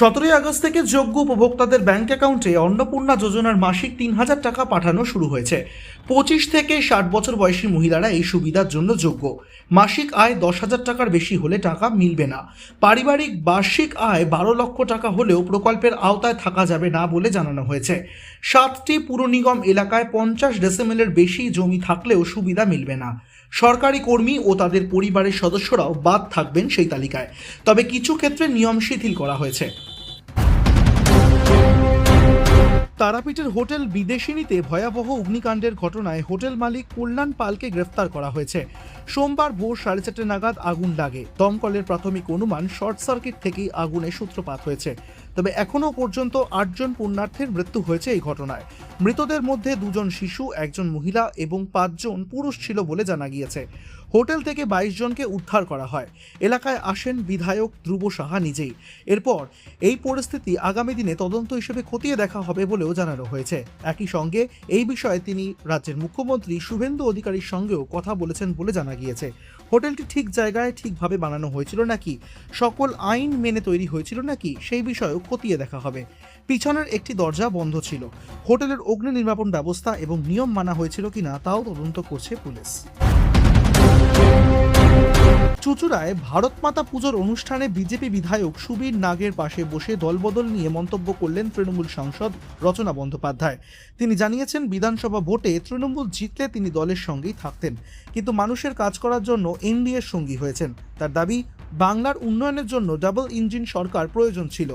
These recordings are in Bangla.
17 আগস্ট থেকে যোগ্য উপভোক্তাদের ব্যাংক অ্যাকাউন্টে অন্নপূর্ণা যোজনার মাসিক 3,000 টাকা পাঠানো শুরু হয়েছে। 25 থেকে 60 বছর বয়সী মহিলারা এই সুবিধার জন্য যোগ্য। মাসিক আয় 10,000 টাকার বেশি হলে টাকা মিলবে না। পারিবারিক বার্ষিক আয় 12 লক্ষ টাকা হলেও প্রকল্পের আওতায় থাকা যাবে না বলে জানানো হয়েছে। 7টি পুর নিগম এলাকায় 50 ডেসিমেলের বেশি জমি থাকলেও সুবিধা মিলবে না। সরকারি কর্মী ও তাদের পরিবারের সদস্যরাও বাদ থাকবেন সেই তালিকায়। তবে কিছু ক্ষেত্রে নিয়ম শিথিল করা হয়েছে। তারাপীঠের হোটেল বিদেশিনীতে ভয়াবহ অগ্নিকাণ্ডের ঘটনায় হোটেল মালিক কল্যাণ পালকে গ্রেফতার করা হয়েছে। সোমবার ভোর 4:30 নাগাদ আগুন লাগে। দমকলের প্রাথমিক অনুমান শর্ট সার্কিট থেকেই আগুনের সূত্রপাত হয়েছে। তবে এখনও পর্যন্ত 8 জন পুণ্যার্থীর মৃত্যু হয়েছে এই ঘটনায়। মৃতদের মধ্যে 2 জন শিশু, 1 জন মহিলা এবং 5 জন পুরুষ ছিল বলে জানা গিয়েছে। হোটেল থেকে 22 জনকে উদ্ধার করা হয়। এলাকায় আসেন বিধায়ক ধ্রুব সাহা নিজেই। এরপর এই পরিস্থিতি আগামী দিনে তদন্ত হিসেবে খতিয়ে দেখা হবে বলেও জানানো হয়েছে। একই সঙ্গে এই বিষয়ে তিনি রাজ্যের মুখ্যমন্ত্রী শুভেন্দু অধিকারীর সঙ্গেও কথা বলেছেন বলে জানা গিয়েছে। হোটেলটি ঠিক জায়গায় ঠিকভাবে বানানো হয়েছিল নাকি, সকল আইন মেনে তৈরি হয়েছিল নাকি, সেই বিষয়েও খতিয়ে দেখা হবে। পিছনের একটি দরজা বন্ধ ছিল। হোটেলের অগ্নি নির্বাপন ব্যবস্থা এবং নিয়ম মানা হয়েছিল কিনা তাও তদন্ত করছে পুলিশ। চুঁচুড়ায় ভারত মাতা পুজোর অনুষ্ঠানে বিজেপি বিধায়ক সুবীর নাগের পাশে বসে দলবদল নিয়ে মন্তব্য করলেন তৃণমূল সাংসদ রচনা বন্দ্যোপাধ্যায়। তিনি জানিয়েছেন, বিধানসভা ভোটে তৃণমূল জিতলে তিনি দলের সঙ্গেই থাকতেন, কিন্তু মানুষের কাজ করার জন্য এনডিএর সঙ্গী হয়েছেন। তার দাবি, বাংলার উন্নয়নের জন্য ডাবল ইঞ্জিন সরকার প্রয়োজন ছিল।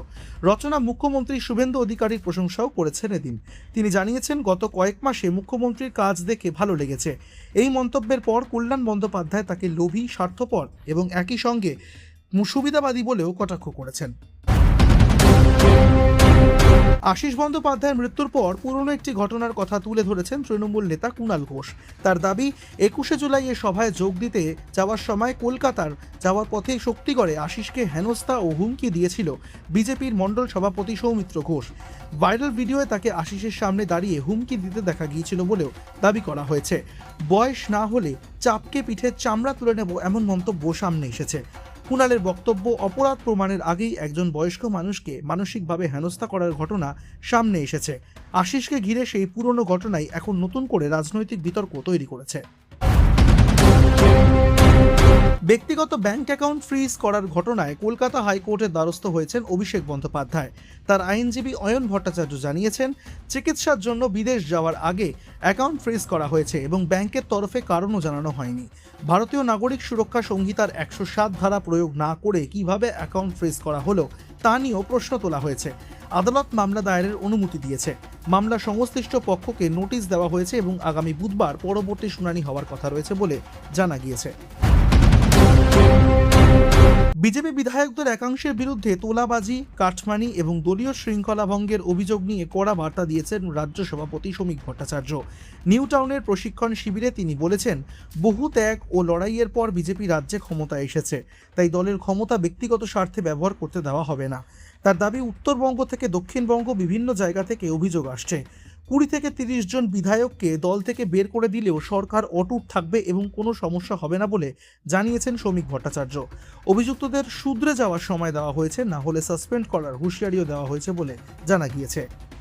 রচনা মুখ্যমন্ত্রী শুভেন্দু অধিকারীর প্রশংসাও করেছেন এদিন। তিনি জানিয়েছেন, গত কয়েক মাসে মুখ্যমন্ত্রীর কাজ দেখে ভালো লেগেছে। এই মন্তব্যের পর কল্যাণ বন্দ্যোপাধ্যায় তাকে লোভী, স্বার্থপর এবং একই সঙ্গে সুবিধাবাদী বলেও কটাক্ষ করেছেন। আশিস বন্দ্যোপাধ্যায়ের মৃত্যুর পর পুরনো একটি ঘটনার কথা তুলে ধরেছেন তৃণমূল নেতা কুণাল ঘোষ। তার দাবি, 21শে জুলাই এ সভায় যোগ দিতে যাওয়ার সময় কলকাতার যাওয়ার পথে শক্তিগড়ে আশিসকে হেনস্থা ও হুমকি দিয়েছিল বিজেপির মণ্ডল সভাপতি সৌমিত্র ঘোষ। ভাইরাল ভিডিওয়ে তাকে আশিসের সামনে দাঁড়িয়ে হুমকি দিতে দেখা গিয়েছিল বলেও দাবি করা হয়েছে। বয়স না হলে চাপকে পিঠের চামড়া তুলে নেব, এমন মন্তব্য সামনে এসেছে। কুণালের বক্তব্য, অপরাধ প্রমাণের আগেই একজন বয়স্ক মানুষকে মানসিকভাবে হেনস্থা করার ঘটনা সামনে এসেছে। আশিসকে ঘিরে সেই পুরনো ঘটনাই এখন নতুন করে রাজনৈতিক বিতর্ক তৈরি করেছে। ব্যক্তিগত ব্যাংক অ্যাকাউন্ট ফ্রিজ করার ঘটনায় কলকাতা হাইকোর্টের দ্বারস্থ হয়েছেন অভিষেক বন্দ্যোপাধ্যায়। তার আইনজীবী অয়ন ভট্টাচার্য জানিয়েছেন, চিকিৎসার জন্য বিদেশ যাওয়ার আগে অ্যাকাউন্ট ফ্রিজ করা হয়েছে এবং ব্যাংকের তরফে কারণও জানানো হয়নি। ভারতীয় নাগরিক সুরক্ষা সংহিতার 107 ধারা প্রয়োগ না করে কিভাবে অ্যাকাউন্ট ফ্রিজ করা হলো তা নিয়েও প্রশ্ন তোলা হয়েছে। আদালত মামলা দায়েরের অনুমতি দিয়েছে। মামলা সংশ্লিষ্ট পক্ষকে নোটিশ দেওয়া হয়েছে এবং আগামী বুধবার পরবর্তী শুনানি হওয়ার কথা রয়েছে বলে জানা গিয়েছে। বিজেপি বিধায়কদের একাংশের বিরুদ্ধে তোলাবাজি, কাটমানি এবং দলীয় শৃঙ্খলা ভঙ্গের অভিযোগ নিয়ে কড়া বার্তা দিয়েছেন রাজ্য সভাপতি শ্রমিক ভট্টাচার্য। নিউ টাউনের প্রশিক্ষণ শিবিরে তিনি বলেছেন, বহু ত্যাগ ও লড়াইয়ের পর বিজেপি রাজ্যে ক্ষমতায় এসেছে, তাই দলের ক্ষমতা ব্যক্তিগত স্বার্থে ব্যবহার করতে দেওয়া হবে না। তার দাবি, উত্তরবঙ্গ থেকে দক্ষিণবঙ্গ বিভিন্ন জায়গা থেকে অভিযোগ আসছে। 20 থেকে 30 জন বিধায়ককে দল থেকে বের করে দিলেও সরকার অটুট থাকবে এবং কোনো সমস্যা হবে না বলে জানিয়েছেন শ্রমিক ভট্টাচার্য। অভিযুক্তদের শুধরে যাওয়ার সময় দেওয়া হয়েছে, না হলে সাসপেন্ড করার হুঁশিয়ারিও দেওয়া হয়েছে বলে জানা গিয়েছে।